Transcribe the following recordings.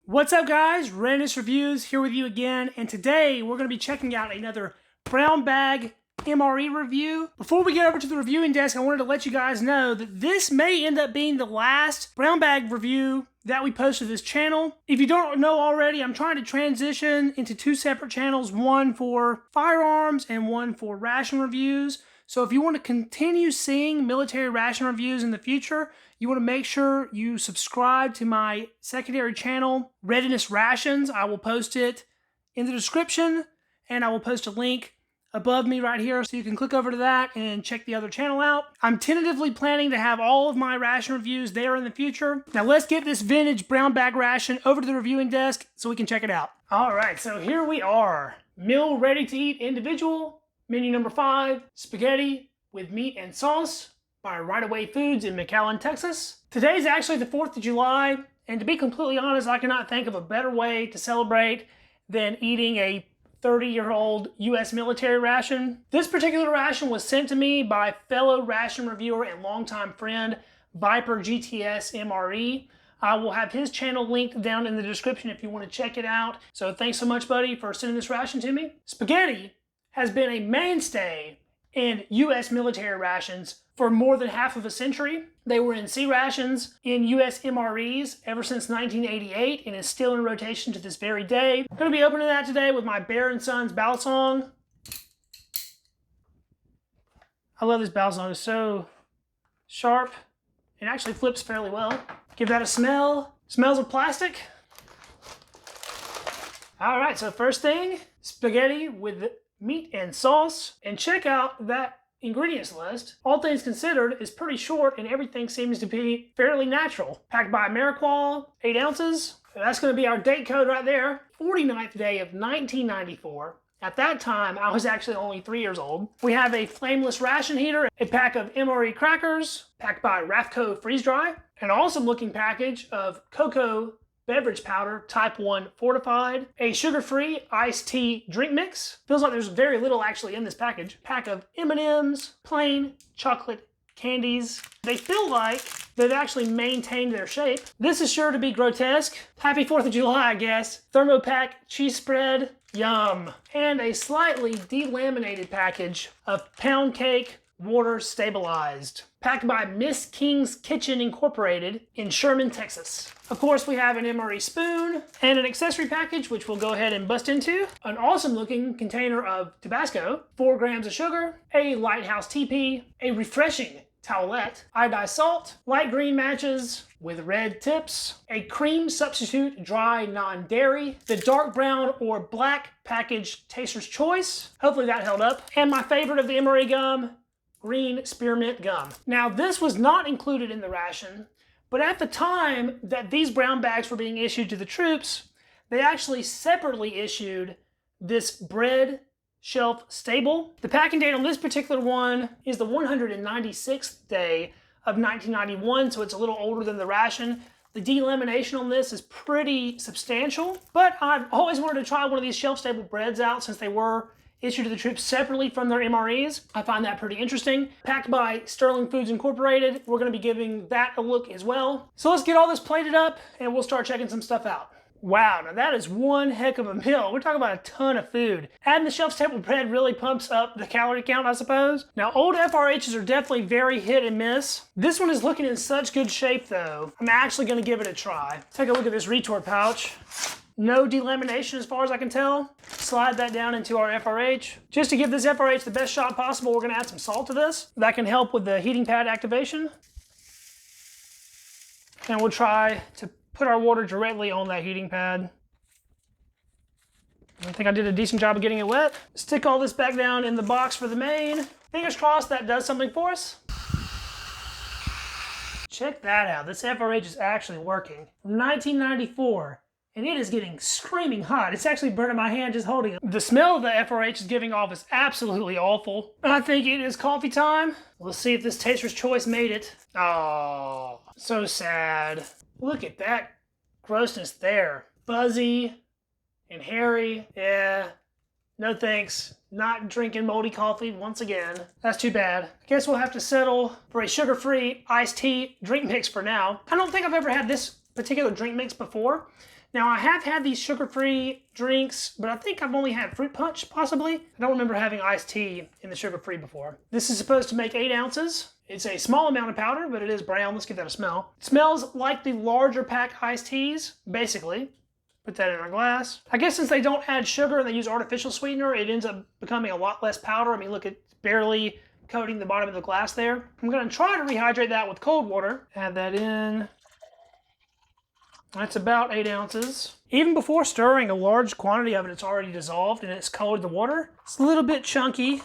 What's up, guys? Readiness Reviews here with you again, and today we're going to be checking out another brown bag MRE review. Before we get over to the reviewing desk, I wanted to let you guys know that this may end up being the last brown bag review that we post to this channel. If you don't know already, I'm trying to transition into two separate channels, one for firearms and one for ration reviews. So if you want to continue seeing military ration reviews in the future, you want to make sure you subscribe to my secondary channel, Readiness Rations. I will post it in the description, and I will post a link above me right here so you can click over to that and check the other channel out. I'm tentatively planning to have all of my ration reviews there in the future. Now let's get this vintage brown bag ration over to the reviewing desk so we can check it out. All right, so here we are. Meal ready to eat individual. Menu number 5, spaghetti with meat and sauce by Right Away Foods in McAllen, Texas. Today's actually the 4th of July, and to be completely honest, I cannot think of a better way to celebrate than eating a 30-year-old U.S. military ration. This particular ration was sent to me by fellow ration reviewer and longtime friend, Viper GTS MRE. I will have his channel linked down in the description if you want to check it out. So thanks so much, buddy, for sending this ration to me. Spaghetti has been a mainstay in U.S. military rations for more than half of a century. They were in C rations in U.S. MREs ever since 1988 and is still in rotation to this very day. I'm going to be opening that today with my Bear & Sons Balisong. I love this Balisong. It's so sharp. It actually flips fairly well. Give that a smell. Smells of plastic. All right, so first thing, spaghetti with meat and sauce. And check out that ingredients list. All things considered is pretty short and everything seems to be fairly natural. Packed by Ameriqual, 8 ounces. That's going to be our date code right there. 49th day of 1994. At that time, I was actually only 3 years old. We have a flameless ration heater, a pack of MRE crackers, packed by Rafco Freeze Dry, an awesome looking package of cocoa beverage powder, type 1 fortified, a sugar-free iced tea drink mix. Feels like there's very little actually in this package. Pack of M&Ms, plain chocolate candies. They feel like they've actually maintained their shape. This is sure to be grotesque. Happy 4th of July, I guess. Thermopack cheese spread, yum. And a slightly delaminated package of pound cake, water stabilized. Packed by Miss King's Kitchen Incorporated in Sherman, Texas. Of course, we have an MRE spoon and an accessory package, which we'll go ahead and bust into. An awesome looking container of Tabasco, 4 grams of sugar, a Lighthouse teepee, a refreshing towelette, iodized salt, light green matches with red tips, a cream substitute dry non-dairy, the dark brown or black package Taster's Choice. Hopefully that held up. And my favorite of the MRE gum, green spearmint gum. Now this was not included in the ration, but at the time that these brown bags were being issued to the troops, they actually separately issued this bread shelf stable. The packing date on this particular one is the 196th day of 1991, so it's a little older than the ration. The delamination on this is pretty substantial, but I've always wanted to try one of these shelf stable breads out since they were issued to the troops separately from their MREs. I find that pretty interesting. Packed by Sterling Foods Incorporated. We're going to be giving that a look as well. So let's get all this plated up and we'll start checking some stuff out. Wow, now that is one heck of a meal. We're talking about a ton of food. Adding the shelf stable bread really pumps up the calorie count, I suppose. Now, old FRHs are definitely very hit and miss. This one is looking in such good shape though. I'm actually going to give it a try. Take a look at this retort pouch. No delamination as far as I can tell. Slide that down into our FRH. Just to give this FRH the best shot possible, we're going to add some salt to this. That can help with the heating pad activation. And we'll try to put our water directly on that heating pad. I think I did a decent job of getting it wet. Stick all this back down in the box for the main. Fingers crossed that does something for us. Check that out. This FRH is actually working. From 1994. And it is getting screaming hot. It's actually burning my hand just holding it. The smell of the FRH is giving off is absolutely awful. I think it is coffee time. Let's see if this Taster's Choice made it. Oh, so sad. Look at that grossness there. Fuzzy and hairy. Yeah, no thanks. Not drinking moldy coffee once again. That's too bad. I guess we'll have to settle for a sugar-free iced tea drink mix for now. I don't think I've ever had this particular drink mix before. Now, I have had these sugar-free drinks, but I think I've only had fruit punch, possibly. I don't remember having iced tea in the sugar-free before. This is supposed to make 8 ounces. It's a small amount of powder, but it is brown. Let's give that a smell. It smells like the larger pack iced teas, basically. Put that in our glass. I guess since they don't add sugar and they use artificial sweetener, it ends up becoming a lot less powder. I mean, look, it's barely coating the bottom of the glass there. I'm going to try to rehydrate that with cold water. Add that in. That's about 8 ounces. Even before stirring a large quantity of it, it's already dissolved and it's colored the water. It's a little bit chunky.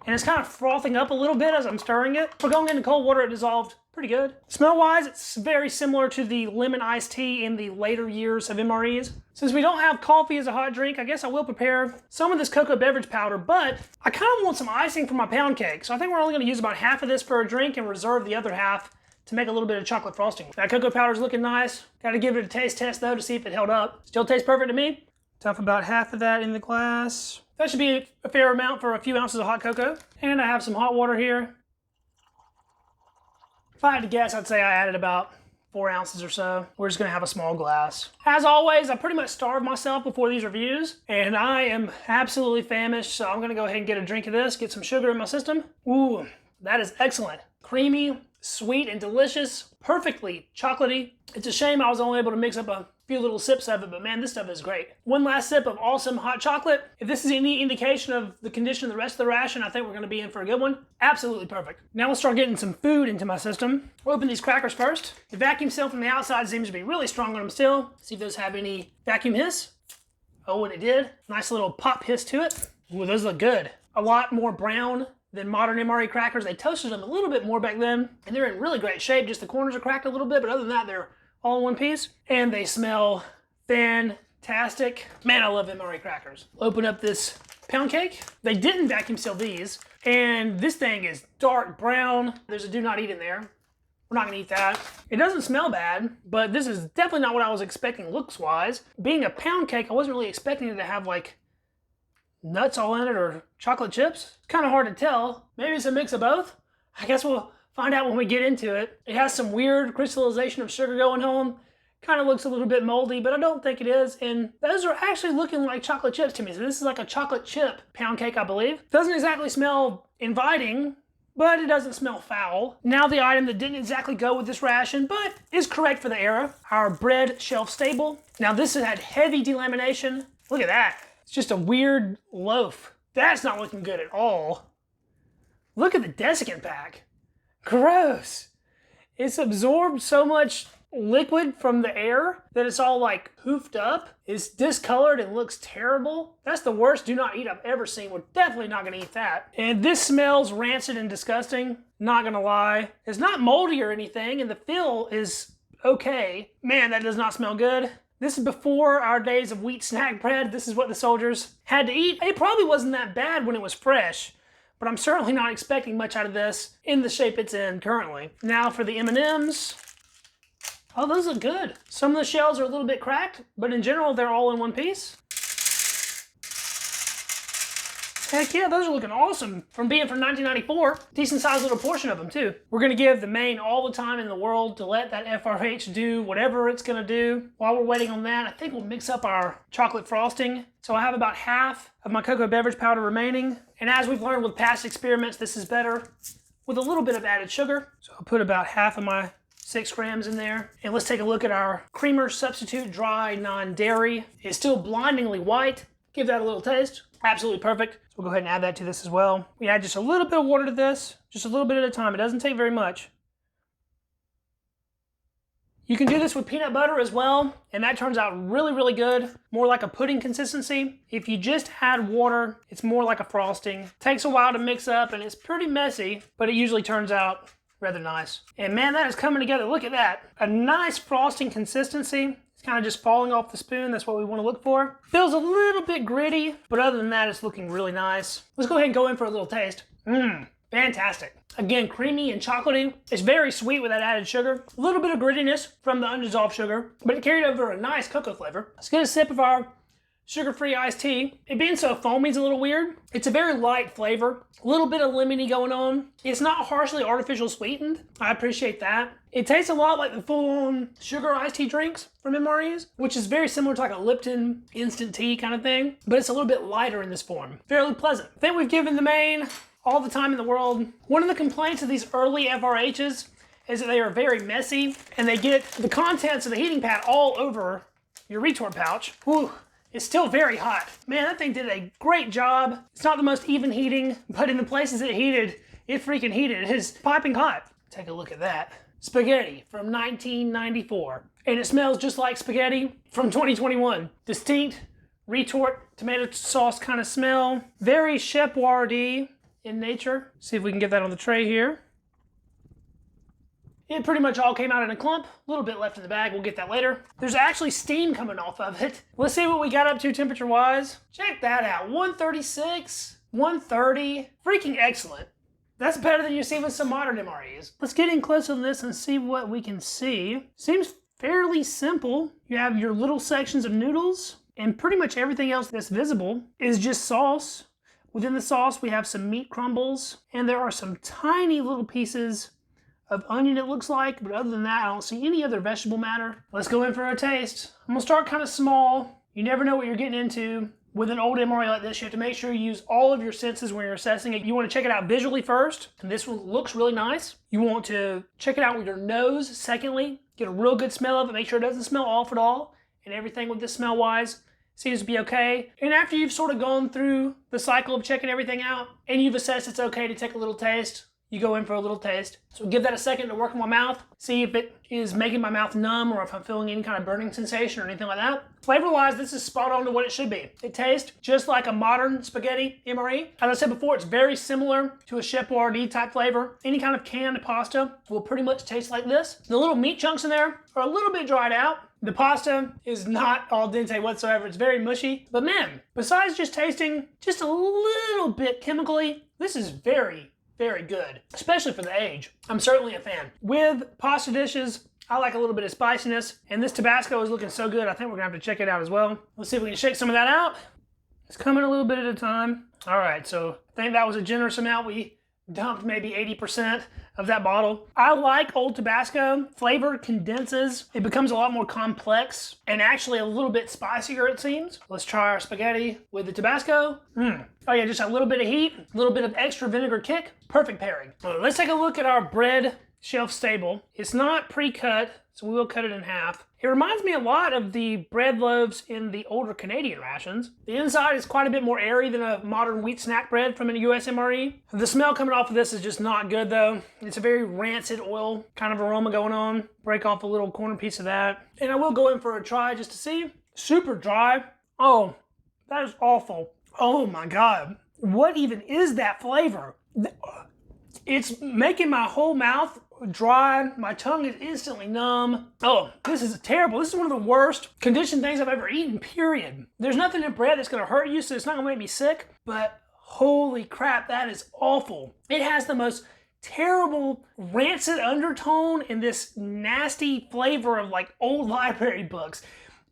And it's kind of frothing up a little bit as I'm stirring it. For going into cold water, it dissolved pretty good. Smell-wise, it's very similar to the lemon iced tea in the later years of MREs. Since we don't have coffee as a hot drink, I guess I will prepare some of this cocoa beverage powder, but I kind of want some icing for my pound cake. So I think we're only going to use about half of this for a drink and reserve the other half to make a little bit of chocolate frosting. That cocoa powder's looking nice. Got to give it a taste test though to see if it held up. Still tastes perfect to me. Dump about half of that in the glass. That should be a fair amount for a few ounces of hot cocoa. And I have some hot water here. If I had to guess, I'd say I added about 4 ounces or so. We're just gonna have a small glass. As always, I pretty much starved myself before these reviews, and I am absolutely famished, so I'm gonna go ahead and get a drink of this, get some sugar in my system. Ooh, that is excellent. Creamy, sweet, and delicious. Perfectly chocolatey. It's a shame I was only able to mix up a few little sips of it, but man, this stuff is great. One last sip of awesome hot chocolate. If this is any indication of the condition of the rest of the ration, I think we're gonna be in for a good one. Absolutely perfect. Now let's start getting some food into my system. We'll open these crackers first. The vacuum seal from the outside seems to be really strong on them still. See if those have any vacuum hiss. Oh, and it did. Nice little pop hiss to it. Ooh, those look good. A lot more brown than modern MRE crackers. They toasted them a little bit more back then, and they're in really great shape. Just the corners are cracked a little bit, but other than that, they're all in one piece. And they smell fantastic. Man, I love MRE crackers. Open up this pound cake. They didn't vacuum seal these, and this thing is dark brown. There's a do not eat in there. We're not gonna eat that. It doesn't smell bad, but this is definitely not what I was expecting looks-wise. Being a pound cake, I wasn't really expecting it to have like nuts all in it or chocolate chips. It's kind of hard to tell. Maybe it's a mix of both. I guess we'll find out when we get into it. It has some weird crystallization of sugar going on. Kind of looks a little bit moldy, but I don't think it is. And those are actually looking like chocolate chips to me. So this is like a chocolate chip pound cake, I believe. Doesn't exactly smell inviting, but it doesn't smell foul. Now the item that didn't exactly go with this ration, but is correct for the era, our bread shelf stable. Now this has had heavy delamination. Look at that. It's just a weird loaf. That's not looking good at all. Look at the desiccant pack. Gross. It's absorbed so much liquid from the air that it's all like hoofed up. It's discolored and looks terrible. That's the worst do not eat I've ever seen. We're definitely not gonna eat that. And this smells rancid and disgusting. Not gonna lie. It's not moldy or anything, and the feel is okay. Man, that does not smell good. This is before our days of wheat snack bread. This is what the soldiers had to eat. It probably wasn't that bad when it was fresh, but I'm certainly not expecting much out of this in the shape it's in currently. Now for the M&Ms. Oh, those look good. Some of the shells are a little bit cracked, but in general, they're all in one piece. Heck yeah, those are looking awesome from being from 1994. Decent sized little portion of them too. We're gonna give the main all the time in the world to let that FRH do whatever it's gonna do. While we're waiting on that, I think we'll mix up our chocolate frosting. So I have about half of my cocoa beverage powder remaining. And as we've learned with past experiments, this is better with a little bit of added sugar. So I'll put about half of my 6 grams in there. And let's take a look at our creamer substitute dry non-dairy. It's still blindingly white. Give that a little taste. Absolutely perfect. So we'll go ahead and add that to this as well. We add just a little bit of water to this, just a little bit at a time. It doesn't take very much. You can do this with peanut butter as well, and that turns out really, really good. More like a pudding consistency. If you just add water, it's more like a frosting. Takes a while to mix up, and it's pretty messy, but it usually turns out rather nice. And man, that is coming together. Look at that. A nice frosting consistency. It's kind of just falling off the spoon. That's what we want to look for. Feels a little bit gritty, but other than that, it's looking really nice. Let's go ahead and go in for a little taste. Fantastic. Again, creamy and chocolatey. It's very sweet with that added sugar. A little bit of grittiness from the undissolved sugar, but it carried over a nice cocoa flavor. Let's get a sip of our sugar-free iced tea. It being so foamy is a little weird. It's a very light flavor. A little bit of lemony going on. It's not harshly artificial sweetened. I appreciate that. It tastes a lot like the full-on sugar iced tea drinks from MREs, which is very similar to like a Lipton instant tea kind of thing, but it's a little bit lighter in this form. Fairly pleasant. I think we've given the main all the time in the world. One of the complaints of these early FRHs is that they are very messy and they get the contents of the heating pad all over your retort pouch. Whew. It's still very hot. Man, that thing did a great job. It's not the most even heating, but in the places it heated, it freaking heated. It is piping hot. Take a look at that. Spaghetti from 1994. And it smells just like spaghetti from 2021. Distinct retort tomato sauce kind of smell. Very Chef Boyardee in nature. See if we can get that on the tray here. It pretty much all came out in a clump. A little bit left in the bag. We'll get that later. There's actually steam coming off of it. Let's see what we got up to temperature-wise. Check that out. 136, 130. Freaking excellent. That's better than you see with some modern MREs. Let's get in close on this and see what we can see. Seems fairly simple. You have your little sections of noodles, and pretty much everything else that's visible is just sauce. Within the sauce, we have some meat crumbles, and there are some tiny little pieces of onion, it looks like, but other than that, I don't see any other vegetable matter. Let's go in for a taste. I'm gonna start kind of small. You never know what you're getting into. With an old MRE like this, you have to make sure you use all of your senses when you're assessing it. You want to check it out visually first, and this one looks really nice. You want to check it out with your nose, secondly. Get a real good smell of it, make sure it doesn't smell off at all, and everything with this smell-wise seems to be okay. And after you've sort of gone through the cycle of checking everything out, and you've assessed it's okay to take a little taste, you go in for a little taste. So give that a second to work in my mouth, see if it is making my mouth numb or if I'm feeling any kind of burning sensation or anything like that. Flavor-wise, this is spot on to what it should be. It tastes just like a modern spaghetti MRE. As I said before, it's very similar to a Chef Boyardee type flavor. Any kind of canned pasta will pretty much taste like this. The little meat chunks in there are a little bit dried out. The pasta is not al dente whatsoever. It's very mushy. But man, besides just tasting just a little bit chemically, this is very good, especially for the age. I'm certainly a fan. With pasta dishes, I like a little bit of spiciness, and this Tabasco is looking so good, I think we're gonna have to check it out as well. Let's see if we can shake some of that out. It's coming a little bit at a time. All right, so I think that was a generous amount. We dumped maybe 80% of that bottle. I like Old Tabasco. Flavor condenses. It becomes a lot more complex and actually a little bit spicier, it seems. Let's try our spaghetti with the Tabasco. Oh yeah, just a little bit of heat, a little bit of extra vinegar kick. Perfect pairing. Let's take a look at our bread shelf stable. It's not pre-cut, so we will cut it in half. It reminds me a lot of the bread loaves in the older Canadian rations. The inside is quite a bit more airy than a modern wheat snack bread from a US MRE. The smell coming off of this is just not good though. It's a very rancid oil kind of aroma going on. Break off a little corner piece of that. And I will go in for a try just to see. Super dry. Oh, that is awful. Oh my God. What even is that flavor? It's making my whole mouth dry. My tongue is instantly numb. Oh, this is terrible. This is one of the worst conditioned things I've ever eaten, period. There's nothing in bread that's going to hurt you, so it's not going to make me sick, but holy crap, that is awful. It has the most terrible rancid undertone and this nasty flavor of like old library books.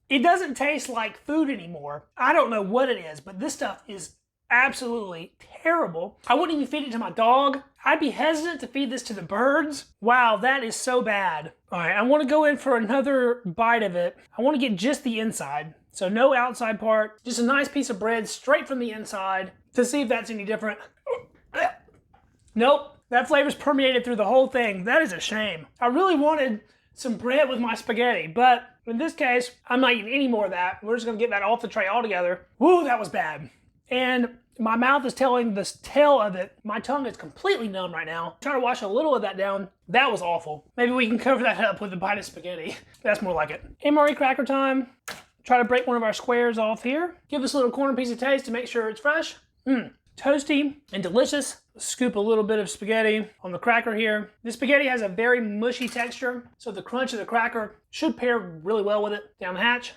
It doesn't taste like food anymore. I don't know what it is, but this stuff is absolutely terrible. I wouldn't even feed it to my dog. I'd be hesitant to feed this to the birds. Wow, that is so bad. All right, I want to go in for another bite of it. I want to get just the inside. So no outside part, just a nice piece of bread straight from the inside to see if that's any different. Nope, that flavor's permeated through the whole thing. That is a shame. I really wanted some bread with my spaghetti, but in this case, I'm not eating any more of that. We're just gonna get that off the tray altogether. Woo, that was bad. And my mouth is telling the tale of it. My tongue is completely numb right now. Try to wash a little of that down. That was awful. Maybe we can cover that up with a bite of spaghetti. That's more like it. MRE cracker time. Try to break one of our squares off here. Give this little corner piece a taste to make sure it's fresh. Toasty and delicious. Scoop a little bit of spaghetti on the cracker here. The spaghetti has a very mushy texture, so the crunch of the cracker should pair really well with it down the hatch.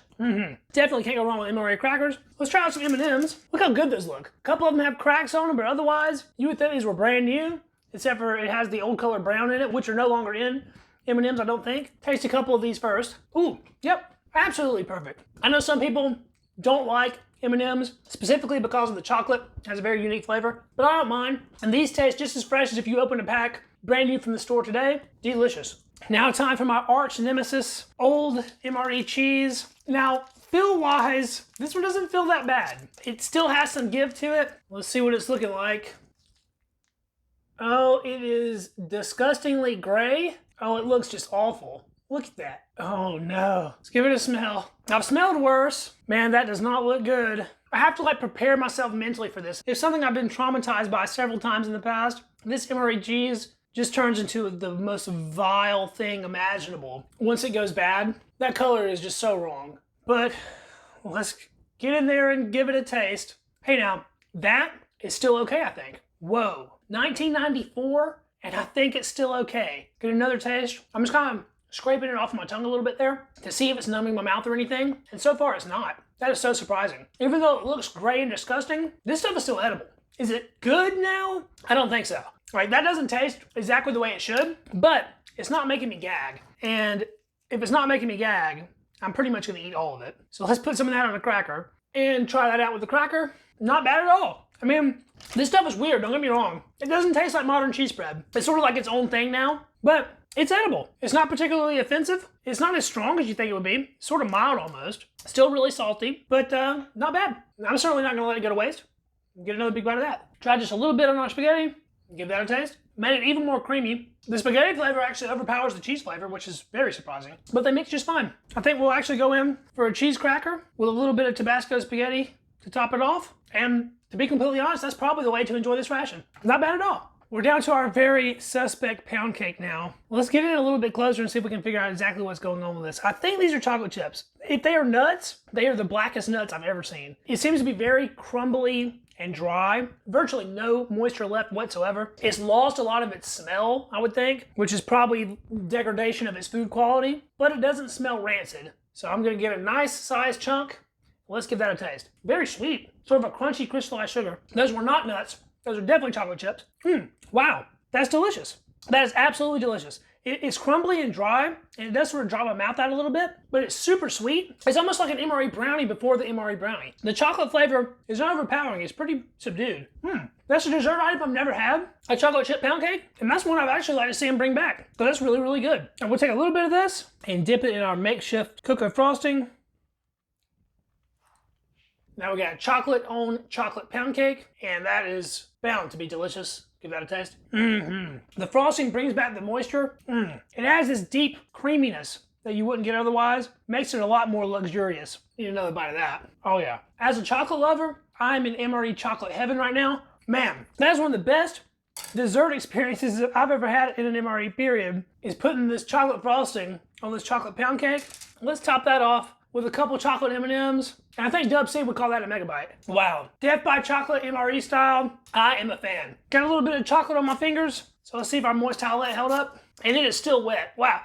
Definitely can't go wrong with MRE crackers. Let's try out some M&Ms. Look how good those look. A couple of them have cracks on them, but otherwise, you would think these were brand new, except for it has the old color brown in it, which are no longer in M&Ms, I don't think. Taste a couple of these first. Ooh, yep, absolutely perfect. I know some people don't like M&Ms, specifically because of the chocolate. It has a very unique flavor, but I don't mind. And these taste just as fresh as if you open a pack brand new from the store today. Delicious. Now time for my arch nemesis, old MRE cheese. Now, feel-wise, this one doesn't feel that bad. It still has some give to it. Let's see what it's looking like. Oh, it is disgustingly gray. Oh, it looks just awful. Look at that. Oh no. Let's give it a smell. I've smelled worse. Man, that does not look good. I have to like prepare myself mentally for this. It's something I've been traumatized by several times in the past. This MRE cheese just turns into the most vile thing imaginable. Once it goes bad, that color is just so wrong. But let's get in there and give it a taste. Hey now, that is still okay, I think. Whoa, 1994, and I think it's still okay. Get another taste. I'm just kind of scraping it off my tongue a little bit there to see if it's numbing my mouth or anything. And so far it's not. That is so surprising. Even though it looks gray and disgusting, this stuff is still edible. Is it good now? I don't think so. Right, that doesn't taste exactly the way it should, but it's not making me gag. And if it's not making me gag, I'm pretty much gonna eat all of it. So let's put some of that on a cracker and try that out with the cracker. Not bad at all. I mean, this stuff is weird, don't get me wrong. It doesn't taste like modern cheese spread. It's sort of like its own thing now, but it's edible. It's not particularly offensive. It's not as strong as you think it would be. It's sort of mild almost. Still really salty, but not bad. I'm certainly not gonna let it go to waste. Get another big bite of that. Try just a little bit on our spaghetti. Give that a taste. Made it even more creamy. The spaghetti flavor actually overpowers the cheese flavor, which is very surprising. But they mix just fine. I think we'll actually go in for a cheese cracker with a little bit of Tabasco spaghetti to top it off. And to be completely honest, that's probably the way to enjoy this ration. Not bad at all. We're down to our very suspect pound cake now. Let's get in a little bit closer and see if we can figure out exactly what's going on with this. I think these are chocolate chips. If they are nuts, they are the blackest nuts I've ever seen. It seems to be very crumbly and dry. Virtually no moisture left whatsoever. It's lost a lot of its smell, I would think, which is probably degradation of its food quality, but it doesn't smell rancid. So I'm gonna get a nice sized chunk. Let's give that a taste. Very sweet, sort of a crunchy crystallized sugar. Those were not nuts. Those are definitely chocolate chips. Wow, that's delicious. That is absolutely delicious. It's crumbly and dry, and it does sort of dry my mouth out a little bit, but it's super sweet. It's almost like an MRE brownie before the MRE brownie. The chocolate flavor is not overpowering. It's pretty subdued. That's a dessert item I've never had, a chocolate chip pound cake, and that's one I'd actually like to see them bring back. So that's really, really good. And we'll take a little bit of this and dip it in our makeshift cocoa frosting. Now we got chocolate on chocolate pound cake, and that is bound to be delicious. Give that a taste. The frosting brings back the moisture. It has this deep creaminess that you wouldn't get otherwise. Makes it a lot more luxurious. Need another bite of that. Oh yeah. As a chocolate lover, I'm in MRE chocolate heaven right now. Man, that is one of the best dessert experiences I've ever had in an MRE period, is putting this chocolate frosting on this chocolate pound cake. Let's top that off with a couple chocolate M&Ms. And I think Dub C would call that a megabyte. Wow. Death by chocolate MRE style. I am a fan. Got a little bit of chocolate on my fingers. So let's see if our moist towelette held up. And it is still wet. Wow.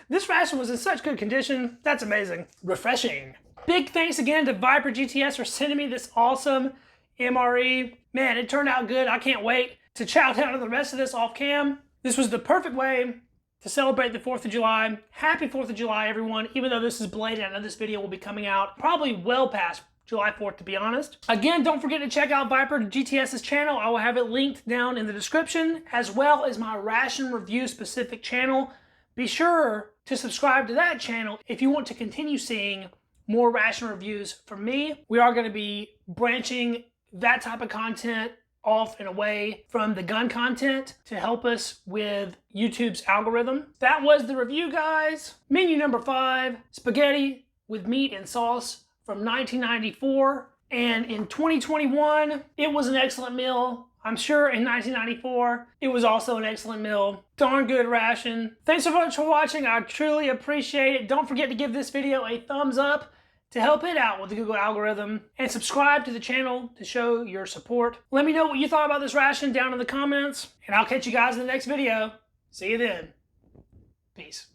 This ration was in such good condition. That's amazing. Refreshing. Big thanks again to Viper GTS for sending me this awesome MRE. Man, it turned out good. I can't wait to chow down to the rest of this off cam. This was the perfect way to celebrate the 4th of July. Happy 4th of July, everyone. Even though this is belated, I know this video will be coming out probably well past July 4th, to be honest. Again, don't forget to check out Viper GTS's channel. I will have it linked down in the description, as well as my ration review specific channel. Be sure to subscribe to that channel if you want to continue seeing more ration reviews from me. We are going to be branching that type of content off and away from the gun content to help us with YouTube's algorithm. That was the review, guys. Menu number 5, spaghetti with meat and sauce from 1994. And in 2021, it was an excellent meal. I'm sure in 1994, it was also an excellent meal. Darn good ration. Thanks so much for watching. I truly appreciate it. Don't forget to give this video a thumbs up to help it out with the Google algorithm, and subscribe to the channel to show your support. Let me know what you thought about this ration down in the comments, and I'll catch you guys in the next video. See you then. Peace.